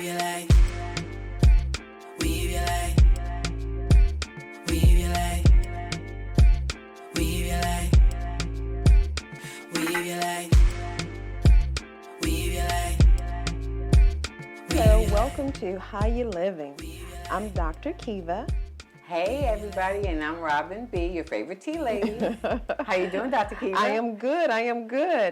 your life. Weave your life. Weave your life. Weave your life. Weave your life. Weave your life. So welcome to How You Living. I'm Dr. Kiva. Hey everybody, and I'm Robin B., your favorite tea lady. How you doing, Dr. Kiva? I am good.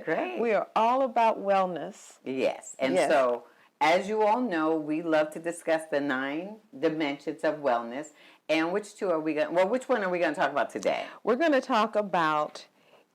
Great. We are all about wellness. Yes, and so as you all know, we love to discuss the 9 dimensions of wellness. And which one are we going to talk about today? We're going to talk about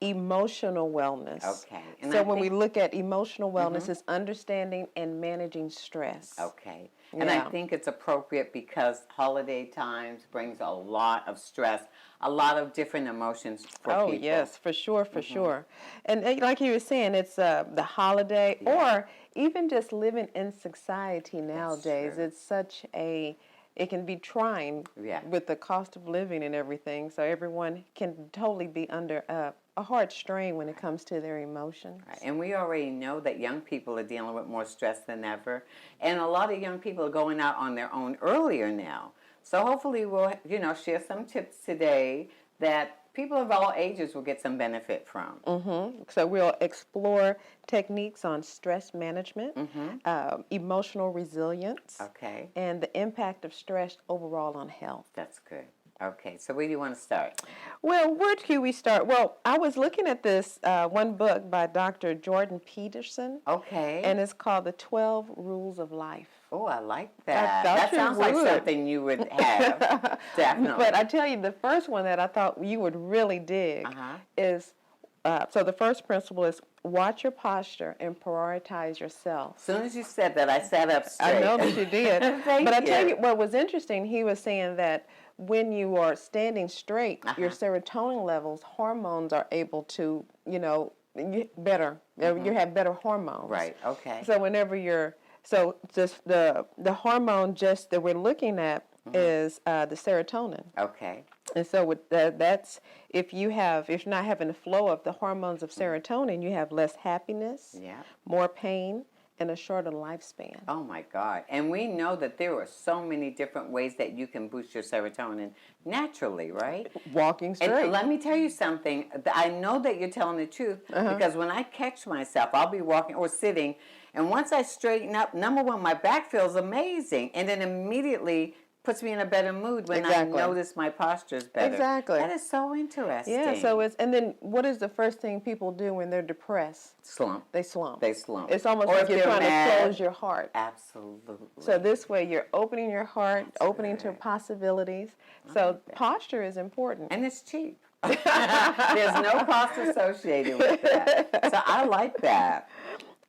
emotional wellness. Okay. And so when we look at emotional wellness, it's understanding and managing stress. Okay. And I think it's appropriate because holiday times brings a lot of stress, a lot of different emotions for people. Oh, yes, for sure. And like you were saying, it's the holiday or even just living in society nowadays. It's such it can be trying with the cost of living and everything. So everyone can totally be under a hard strain when it comes to their emotions. Right. And we already know that young people are dealing with more stress than ever. And a lot of young people are going out on their own earlier now. So hopefully we'll, share some tips today that people of all ages will get some benefit from. So we'll explore techniques on stress management, emotional resilience, and the impact of stress overall on health. That's good. Okay, so where do you want to start? Well, where do we start? Well, I was looking at this one book by Dr. Jordan Peterson. Okay. And it's called The 12 Rules of Life. Oh, I like that. That sounds like something you would have, definitely. But I tell you, the first one that I thought you would really dig is, so the first principle is watch your posture and prioritize yourself. As soon as you said that, I sat up straight. I know that you did. But I tell you what was interesting, he was saying that when you are standing straight, your serotonin levels, hormones are able to, better. You have better hormones. Right, okay. So whenever just the hormone just that we're looking at is the serotonin. Okay. And so with that's if you're not having the flow of the hormones of serotonin, you have less happiness, more pain, and a shorter lifespan. Oh my God. And we know that there are so many different ways that you can boost your serotonin naturally, right? Walking straight. And let me tell you something. I know that you're telling the truth because when I catch myself, I'll be walking or sitting, and once I straighten up, number one, my back feels amazing, and then immediately puts me in a better mood when I notice my posture's better. Exactly. That is so interesting. Yeah, and then what is the first thing people do when they're depressed? Slump. They slump. It's almost like you're trying to close your heart. Absolutely. So this way you're opening your heart, opening to possibilities. So posture is important. And it's cheap. There's no cost associated with that. So I like that.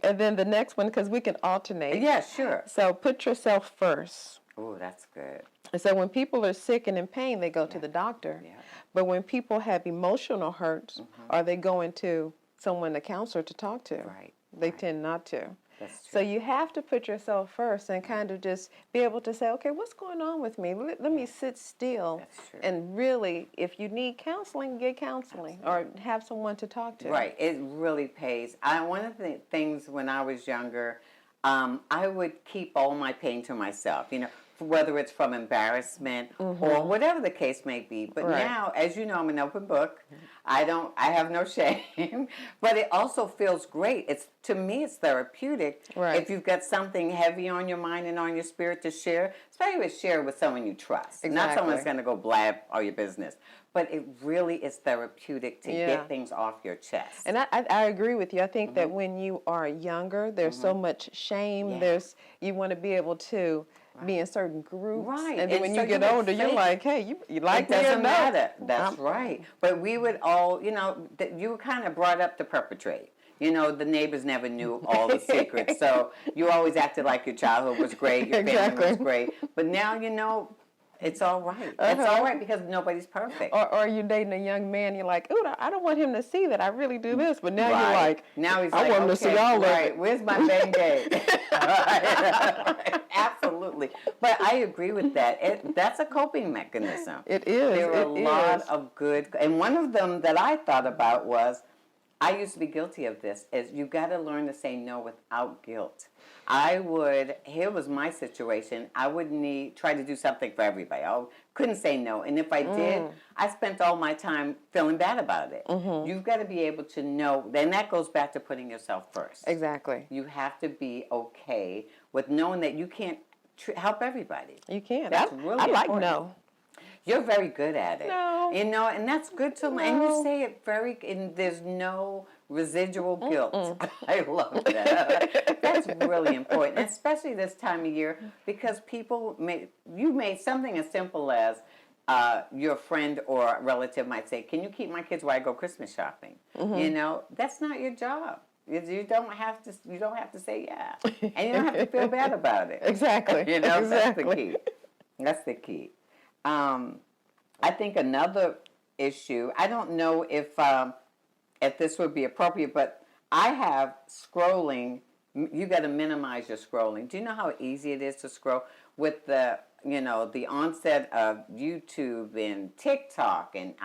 And then the next one, because we can alternate. Yeah, sure. So put yourself first. Oh, that's good. And so when people are sick and in pain, they go to the doctor. Yeah. But when people have emotional hurts, are they going to someone, a counselor, to talk to? Right. They tend not to. That's true. So you have to put yourself first and kind of just be able to say, okay, what's going on with me? Let me sit still. That's true. And really, if you need counseling, get counseling or have someone to talk to. Right. It really pays. One of the things when I was younger, I would keep all my pain to myself, whether it's from embarrassment or whatever the case may be. But now, as you know, I'm an open book. I have no shame, but it also feels great. To me, it's therapeutic. Right. If you've got something heavy on your mind and on your spirit to share, especially share with someone you trust. Exactly. Not someone that's going to go blab all your business. But it really is therapeutic to get things off your chest. And I agree with you. I think that when you are younger, there's so much shame. Yeah. You want to be able to be in certain groups. Right. And then when you get older, you're like, hey, you like me or not? It doesn't matter. That's right. But we would all, you were kind of brought up to perpetrate. The neighbors never knew all the secrets. So you always acted like your childhood was great, your family was great. But now, it's all right. It's all right because nobody's perfect. Or you're dating a young man, you're like, ooh, I don't want him to see that I really do this. But now you're like, now he's I want him to see all of it. Where's my Bengay? Absolutely. But I agree with that. That's a coping mechanism. It is. There are a lot of good, and one of them that I thought about was, I used to be guilty of this, is you got to learn to say no without guilt. Here was my situation. I would try to do something for everybody. I couldn't say no. And if I did, I spent all my time feeling bad about it. You've got to be able to know, and that goes back to putting yourself first. Exactly. You have to be okay with knowing that you can't help everybody. You can. That's really I like important. no. You're very good at it. No. And that's good to learn. And you say it and there's no residual guilt. I love that. That's really important, especially this time of year, because you made something as simple as your friend or relative might say, "Can you keep my kids while I go Christmas shopping?" That's not your job. You don't have to say yeah, and you don't have to feel bad about it. Exactly. Exactly. That's the key. I think another issue. I don't know if this would be appropriate, but I have scrolling. You got to minimize your scrolling. Do you know how easy it is to scroll with the onset of YouTube and TikTok and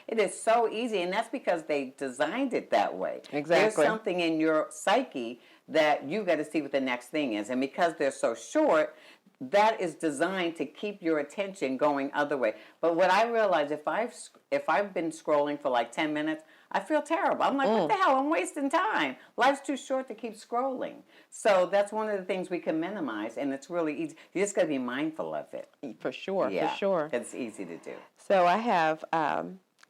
it is so easy, and that's because they designed it that way. Exactly. There's something in your psyche that you got to see what the next thing is, and because they're so short, that is designed to keep your attention going other way. But what I realize, if I've been scrolling for like 10 minutes, I feel terrible. I'm like, what the hell? I'm wasting time. Life's too short to keep scrolling. So that's one of the things we can minimize, and it's really easy. You just got to be mindful of it. For sure. Yeah, for sure. It's easy to do. So I have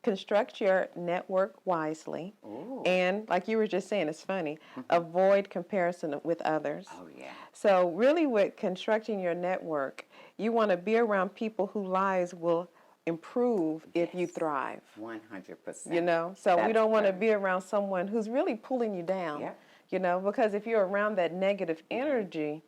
construct your network wisely. Ooh. And like you were just saying, it's funny, avoid comparison with others. Oh, yeah. So really with constructing your network, you want to be around people whose lives will improve if you thrive. 100%. So we don't want to be around someone who's really pulling you down. Yeah. Because if you're around that negative energy,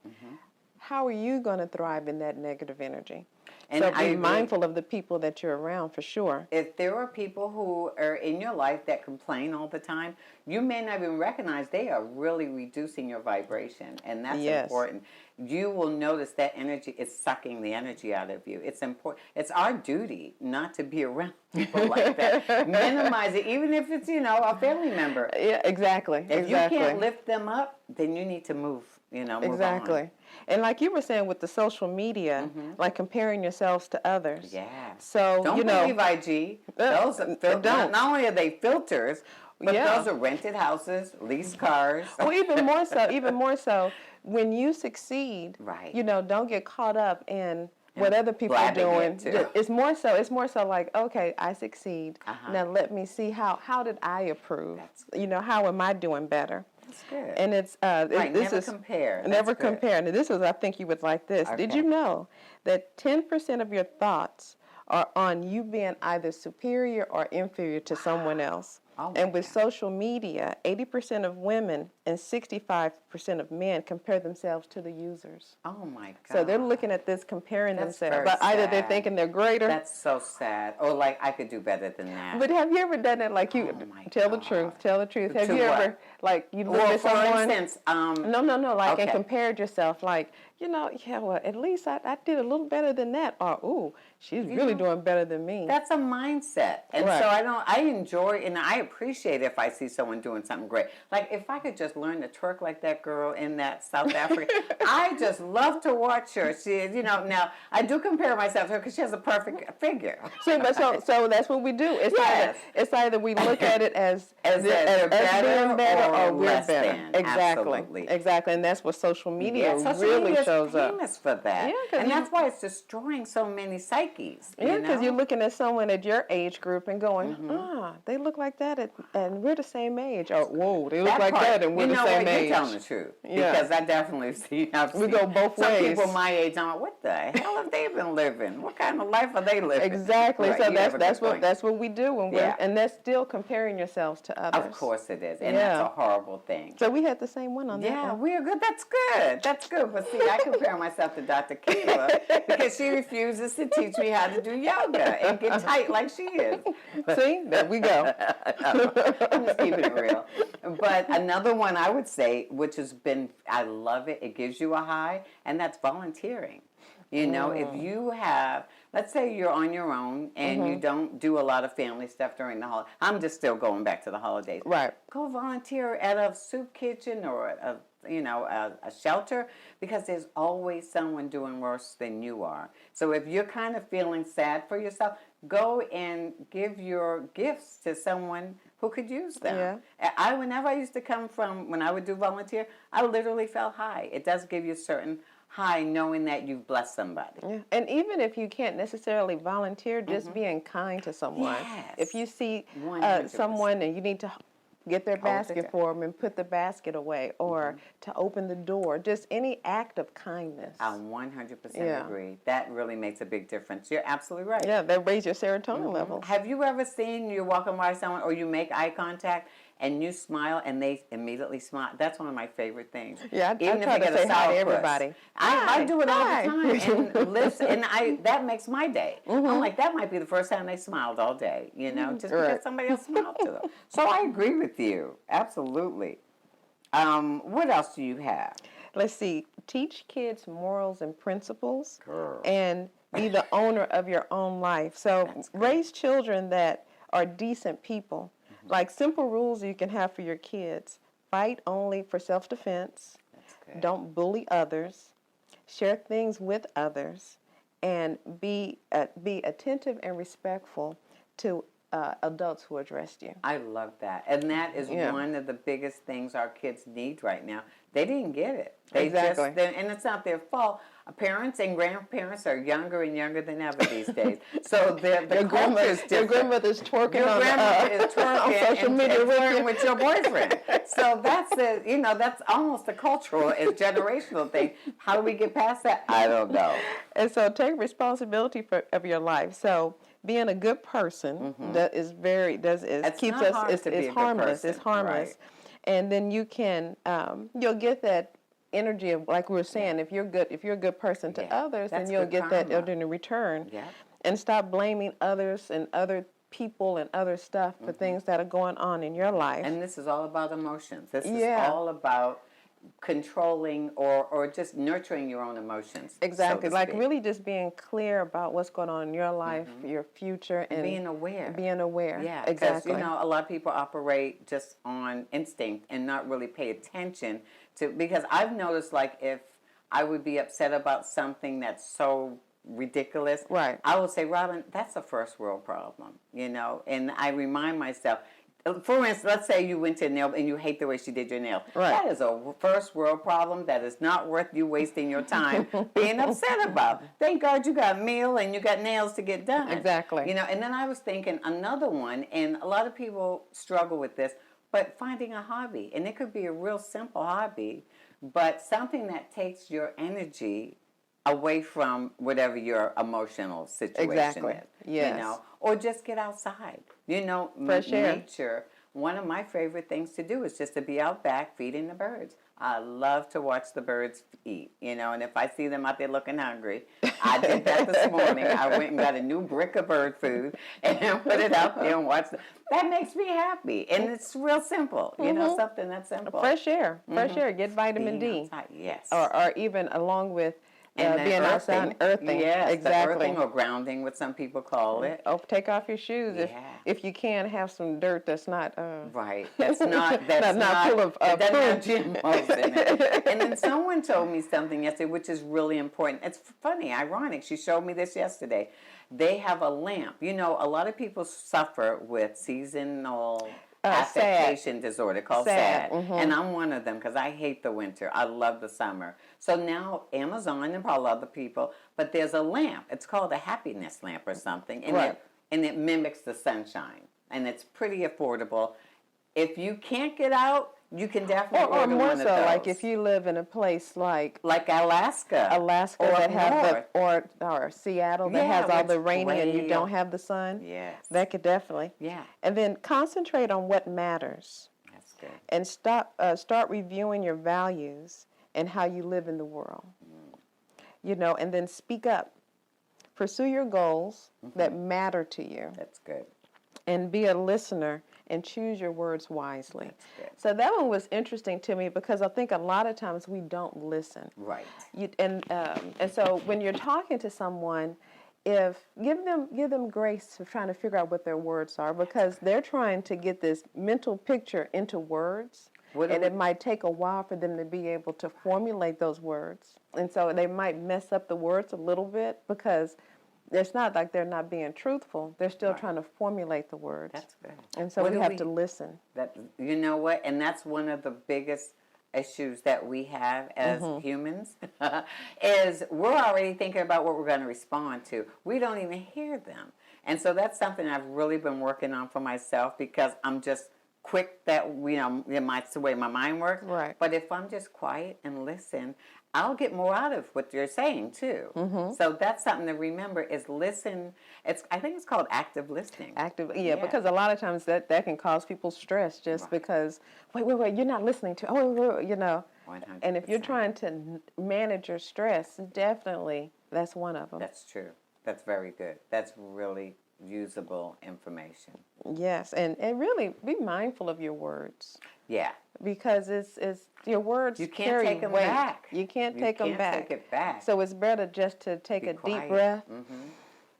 how are you going to thrive in that negative energy? And so I be agree. mindful of the people that you're around, for sure. If there are people who are in your life that complain all the time, you may not even recognize they are really reducing your vibration, and that's important. You will notice that energy is sucking the energy out of you. It's important. It's our duty not to be around people like that. Minimize it, even if it's a family member. Yeah, exactly. If you can't lift them up, then you need to move. Move exactly. on. And like you were saying with the social media, like comparing yourselves to others. Yeah. So don't believe IG. Those are not only are they filters, but those are rented houses, leased cars. Well, even more so, when you succeed, right? Don't get caught up in what other people are doing. It's more so like, okay, I succeed. Now let me see how did I improve? How am I doing better? That's good. And it's never compare. Never compare. And this is, I think you would like this. Okay. Did you know that 10% of your thoughts are on you being either superior or inferior to someone else? Oh and with social media, 80% of women and 65% of men compare themselves to the users. Oh my God. So they're looking at this, comparing That's themselves. But either they're thinking they're greater. That's so sad. Or like, I could do better than that. But have you ever done that? Like tell the truth. Tell the truth. Have you ever, like, you look at someone? For instance, No. Like, and compared yourself. Like, at least I did a little better than that. Or, ooh, she's really doing better than me. That's a mindset. And so I enjoy and I appreciate if I see someone doing something great. Like, if I could just learn to twerk like that girl in that South Africa, I just love to watch her. She, now I do compare myself to her because she has a perfect figure. See, but so that's what we do. It's either we look at it as being better or we're better. Exactly. Exactly. And that's what social media social really media shows up. Famous for that. Yeah, and that's why it's destroying so many psyches. Yeah, because you're looking at someone at your age group and going, they look like that, and we're the same age. Or, whoa, they look like that, and we're the same age. You're telling the truth. Yeah. Because I definitely see. We go both ways. Some people my age, I'm like, what the hell have they been living? What kind of life are they living? Exactly. Right. So that's what we do, and that's still comparing yourselves to others. Of course it is, and that's a horrible thing. So we had the same one on that. Yeah, we're good. That's good. That's good. But see, I compare myself to Dr. Kiva because she refuses to teach me how to do yoga and get tight like she is. See, there we go. I'm just keeping it real. But another one I would say, which has been, I love it. It gives you a high, and that's volunteering. If you have, let's say you're on your own and you don't do a lot of family stuff during the holidays. I'm just still going back to the holidays. Right. Go volunteer at a soup kitchen or a a shelter, because there's always someone doing worse than you are. So if you're kind of feeling sad for yourself, go and give your gifts to someone who could use them. Yeah. Whenever I used to come from, when I would do volunteer, I literally felt high. It does give you a certain high knowing that you've blessed somebody. Yeah. And even if you can't necessarily volunteer, just being kind to someone. Yes. If you see 100%. someone and you need to get their basket for them and put the basket away, or to open the door, just any act of kindness. I 100% agree. That really makes a big difference. You're absolutely right. Yeah, that raises your serotonin levels. Have you ever seen you're walking by someone or you make eye contact and you smile and they immediately smile? That's one of my favorite things. Yeah, I Even try if to you get say a hi to sourpuss. everybody. I do it all Hi. the time, and listen, and that makes my day. I'm like, that might be the first time they smiled all day, just because somebody else smiled to them. So I agree with you, absolutely. What else do you have? Let's see. Teach kids morals and principles, Girl. and be the owner of your own life. So raise children that are decent people. Like simple rules you can have for your kids. Fight only for self-defense. Don't bully others. Share things with others. And be attentive and respectful to adults who address you. I love that. And that is one of the biggest things our kids need right now. They didn't get it. Exactly. And it's not their fault. Parents and grandparents are younger and younger than ever these days. So the culture is different. Your grandmother's twerking Your grandmother is twerking on social media flirting with your boyfriend. So that's that's almost a cultural and generational thing. How do we get past that? I don't know. And so take responsibility of your life. So being a good person that is keeps us it's harmless. It's harmless. Right. And then you can you'll get that energy of, like we were saying, if you're a good person to others, then you'll get that in return. Yeah. And stop blaming others and other people and other stuff for things that are going on in your life. And this is all about emotions. This is all about controlling or just nurturing your own emotions. Exactly. So like really just being clear about what's going on in your life, your future, and being aware. Being aware. Yeah, exactly. Because a lot of people operate just on instinct and not really pay attention to, because I've noticed, like, if I would be upset about something that's so ridiculous, right, I will say, Robin, that's a first world problem, and I remind myself. For instance, let's say you went to a nail and you hate the way she did your nail. Right. That is a first world problem that is not worth you wasting your time being upset about. Thank God you got meal and you got nails to get done. Exactly. And then I was thinking another one, and a lot of people struggle with this, but finding a hobby. And it could be a real simple hobby, but something that takes your energy away from whatever your emotional situation is. Yes. Or just get outside. Fresh air. Nature. One of my favorite things to do is just to be out back feeding the birds. I love to watch the birds eat, and if I see them out there looking hungry, I did that this morning. I went and got a new brick of bird food and put it out there and watched them. That makes me happy, and it's real simple, something that's simple. Fresh air. Get vitamin D. Outside, yes. Or even along with being outside and earthing. Yes, exactly. earthing or grounding, what some people call it. Oh, take off your shoes if you can. Have some dirt that's not right. That's not full of that doesn't have GMOs in it. And then someone told me something yesterday, which is really important. It's funny, ironic. She showed me this yesterday. They have a lamp. A lot of people suffer with seasonal affectation disorder called SAD. And I'm one of them because I hate the winter. I love the summer. So now Amazon and probably other people, but there's a lamp. It's called a happiness lamp or something. And it mimics the sunshine. And it's pretty affordable. If you can't get out, you can definitely order more one so, of those. like if you live in a place like Alaska, or that have or Seattle that has all the rain and you don't have the sun. Yes, that could definitely. Yeah, and then concentrate on what matters. That's good. And start reviewing your values and how you live in the world. And then speak up. Pursue your goals that matter to you. That's good. And be a listener and choose your words wisely. So that one was interesting to me because I think a lot of times we don't listen. Right. And so when you're talking to someone, give them grace for trying to figure out what their words are, because they're trying to get this mental picture into words. And it might take a while for them to be able to formulate those words. And so they might mess up the words a little bit because it's not like they're not being truthful. They're still trying to formulate the words. That's good. And so we have to listen. You know what? And that's one of the biggest issues that we have as humans is we're already thinking about what we're going to respond to. We don't even hear them. And so that's something I've really been working on for myself because I'm just quick that, it's the way my mind works. Right. But if I'm just quiet and listen, I'll get more out of what you're saying too. So that's something to remember is listen. I think it's called active listening. Yeah, because a lot of times that can cause people stress just because, wait, you're not listening to, 100%. And if you're trying to manage your stress, definitely that's one of them. That's true. That's very good. That's really usable information. Yes, and really be mindful of your words. Yeah. Because it's your words you can't carry take them weight. back. You can't take them back. Take it back. So it's better just to take a deep breath.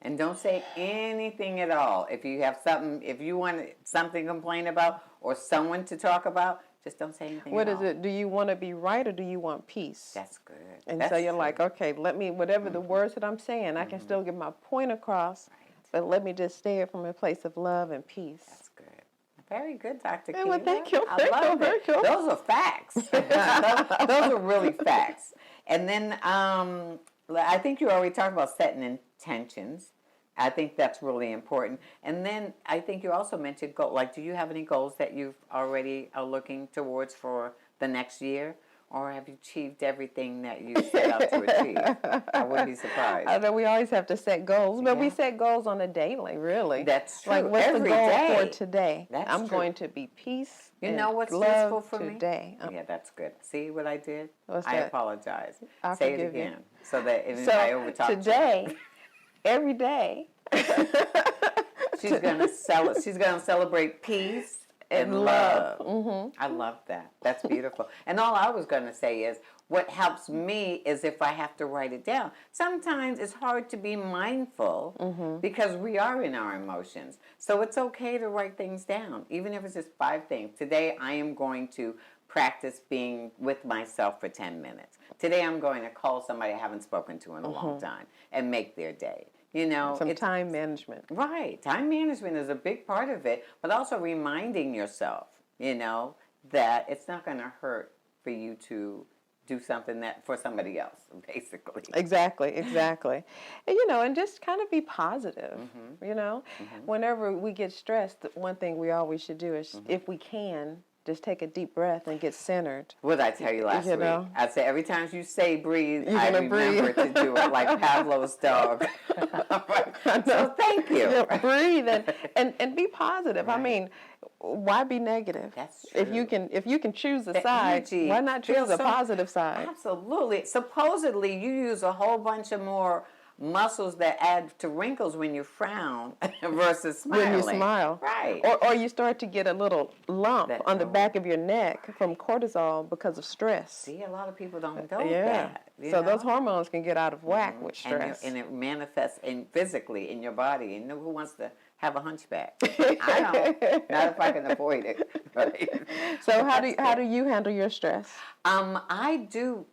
And don't say anything at all. If you have something, if you want something to complain about or someone to talk about, just don't say anything What at is all. it? Do you want to be right or do you want peace? That's good. And That's so you're true. like, okay, let me, whatever the words that I'm saying, I can still get my point across, but let me just say it from a place of love and peace. That's good. Very good, Dr. Yeah, well, Kiva. thank you. I love it. Thank you. Those are facts. those are really facts. And then I think you already talked about setting intentions. I think that's really important. And then I think you also mentioned do you have any goals that you've already are looking towards for the next year? Or have you achieved everything that you set out to achieve? I wouldn't be surprised. I know we always have to set goals, but we set goals on a daily, really. That's true. Like, what's Every the goal day. for today? That's I'm true. going to be peace. You and know what's love useful for today. me? Yeah, that's good. See what I did? What's I that? apologize. I Say it forgive you. again so that if So I overtalk today, every day, she's gonna celebrate peace and love. I love that. That's beautiful. And all I was gonna say is, what helps me is if I have to write it down. Sometimes it's hard to be mindful because we are in our emotions. So it's okay to write things down, even if it's just 5 things. Today I am going to practice being with myself for 10 minutes. Today I'm going to call somebody I haven't spoken to in a long time and make their day. some time management. Right. Time management is a big part of it, but also reminding yourself, that it's not going to hurt for you to do something that for somebody else, basically. Exactly. And, and just kind of be positive, Whenever we get stressed, one thing we always should do is, if we can, just take a deep breath and get centered. What did I tell you last week? I said every time you say breathe, I remember to do it like Pavlov's dog. So thank you. Yeah, breathe and be positive. Right. I mean, why be negative? That's true. If you can choose a The side, energy why not choose feels a so- positive side? Absolutely. Supposedly, you use a whole bunch of more muscles that add to wrinkles when you frown versus smiling. When you smile. Right. Or you start to get a little lump on the oh. back of your neck from cortisol because of stress. See, a lot of people don't know Yeah. that. So those hormones can get out of whack with stress. And it manifests physically in your body. And who wants to have a hunchback? I don't. Not if I can avoid it. Right? So how do you handle your stress? I do.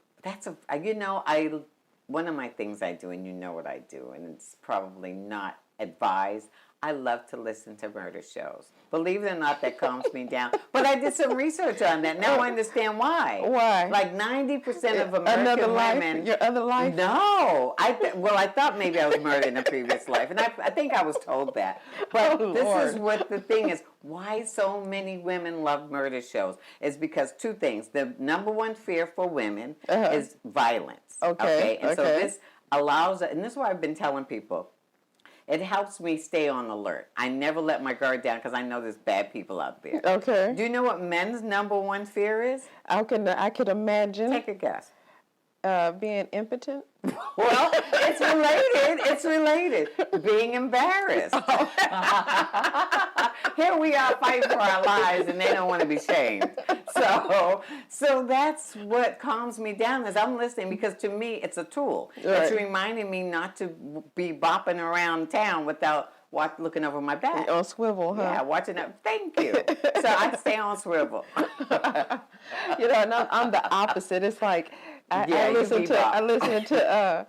One of my things I do, and you know what I do, and it's probably not advised. I love to listen to murder shows. Believe it or not, that calms me down. But I did some research on that. Now I understand why. Why? Like 90% of American women. Your other life? No. I thought maybe I was murdered in a previous life, and I think I was told that. But this is what the thing is. Why so many women love murder shows is because 2 things. The number one fear for women is violence. Okay. And so this allows, and this is why I've been telling people, it helps me stay on alert. I never let my guard down because I know there's bad people out there. Okay. Do you know what men's number one fear is? I could imagine. Take a guess. Being impotent. Well, it's related. Being embarrassed. Here we are fighting for our lives, and they don't want to be shamed. So that's what calms me down as I'm listening, because to me it's a tool. Right. It's reminding me not to be bopping around town without looking over my back. On swivel, huh? Yeah, watching that. Thank you. So I stay on swivel. You know, and I'm the opposite. It's like I Yeah, you listen bebop.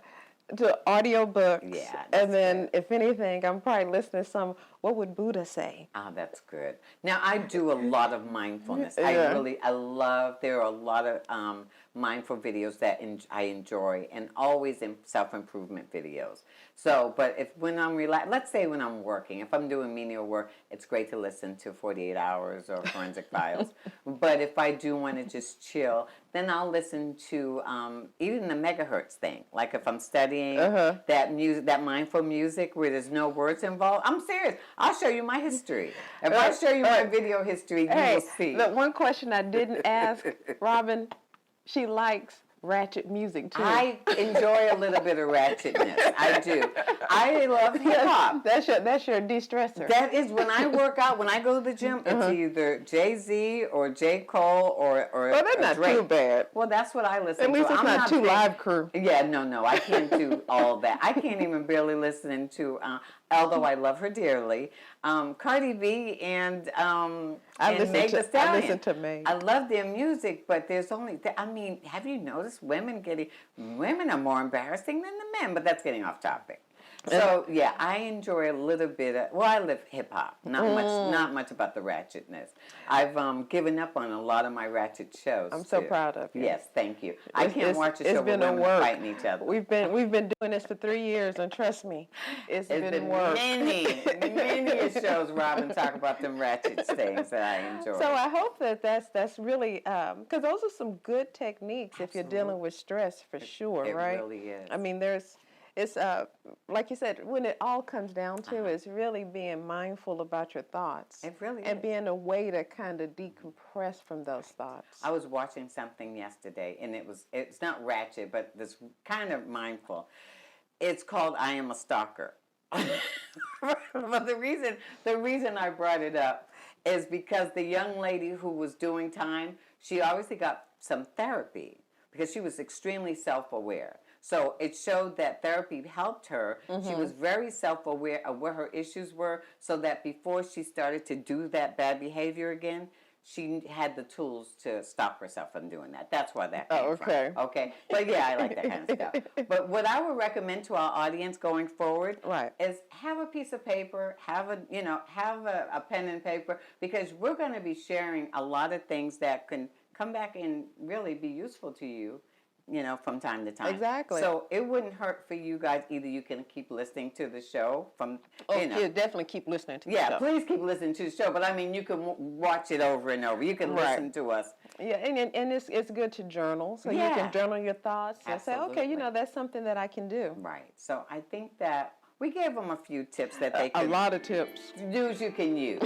to audiobooks, Yeah, and that's then good. if anything, I'm probably listening to some. What would Buddha say? Ah, that's good. Now I do a lot of mindfulness. Yeah. I love. There are a lot of mindful videos that I enjoy, and always in self-improvement videos. So, but when I'm let's say when I'm working, if I'm doing menial work, it's great to listen to 48 Hours or Forensic Files. But if I do want to just chill, then I'll listen to even the megahertz thing. Like if I'm studying that music, that mindful music where there's no words involved. I'm serious. I'll show you my history. If I show you my video history, you will see. Look, one question I didn't ask, Robin, she likes ratchet music too. I enjoy a little bit of ratchetness. I do. I love hip hop. That's your de-stressor. That is when I work out. When I go to the gym, it's either Jay-Z or J. Cole or Well, that's not Drake. too bad. Well, that's what I listen to. At least it's I'm not too big- live crew. Yeah, no, I can't do all that. I can't even barely listen to. Although I love her dearly, Cardi B and Meg Thee Stallion. I listen to Meg. I love their music, but there's only. I mean, have you noticed women are more embarrassing than the men? But that's getting off topic. So yeah, I enjoy a little bit of. Well, I live hip hop. Not much about the ratchetness. I've given up on a lot of my ratchet shows. I'm so proud of you. Yes, thank you. I can't watch a show where women are fighting each other. We've been doing this for 3 years, and trust me, it's been work. Many shows Robin talk about them ratchet things that I enjoy. So I hope that's really because those are some good techniques if you're dealing with stress for sure, it right? really is. I mean, it's like you said, when it all comes down to it's really being mindful about your thoughts. It really and is. being a way to kind of decompress from those thoughts. I was watching something yesterday, and it's not ratchet, but this kind of mindful. It's called I Am a Stalker. But the reason I brought it up is because the young lady who was doing time, she obviously got some therapy because she was extremely self-aware. So it showed that therapy helped her. She was very self-aware of what her issues were, so that before she started to do that bad behavior again, she had the tools to stop herself from doing that. That's where that came okay. from. Okay. But yeah, I like that kind of stuff. But what I would recommend to our audience going forward is have a piece of paper, have a pen and paper, because we're going to be sharing a lot of things that can come back and really be useful to you, from time to time. Exactly. So it wouldn't hurt for you guys. Either you can keep listening to the show Yeah, definitely keep listening to the show. Yeah, please keep listening to the show. But I mean, you can watch it over and over. You can listen to us. Yeah, and it's good to journal. So you can journal your thoughts and say, okay, that's something that I can do. Right. So I think that we gave them a few tips that they A could lot of tips. you can use.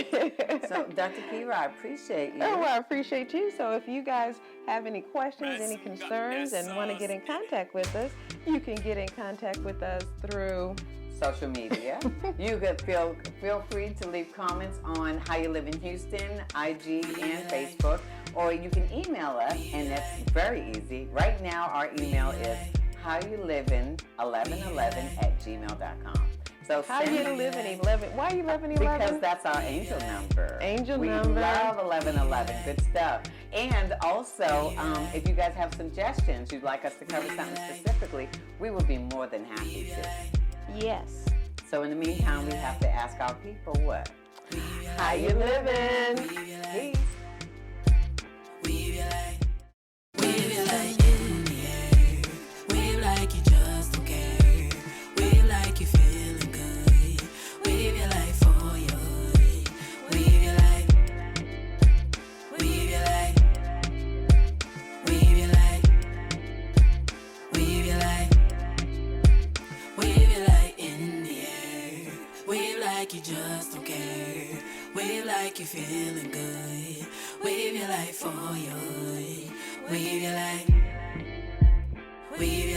So, Dr. Kiva, I appreciate you. Oh, well, I appreciate you. So if you guys have any questions, any concerns, and want to get in contact with us, you can get in contact with us through social media. You could feel free to leave comments on How You Live in Houston, IG, and Facebook, or you can email us, and that's very easy. Right now, our email is howyoulivin1111@gmail.com. So How You Livin 11. Why you living 11? Because that's our angel number. Number. We love 1111. Good stuff. And also, if you guys have suggestions, you'd like us to cover something specifically, we would be more than happy to. Yes. So in the meantime, we have to ask our people what? How you living? Peace. Wave you like in the air. Wave like you just don't care. Wave like you feeling good. Wave you like for your hood. Wave you like. Wave you like. Wave you like. Wave you like. Wave you like in the air. Wave like you just don't care. Wave like you feeling good. Wave your life for your hood. Wave your life. Wave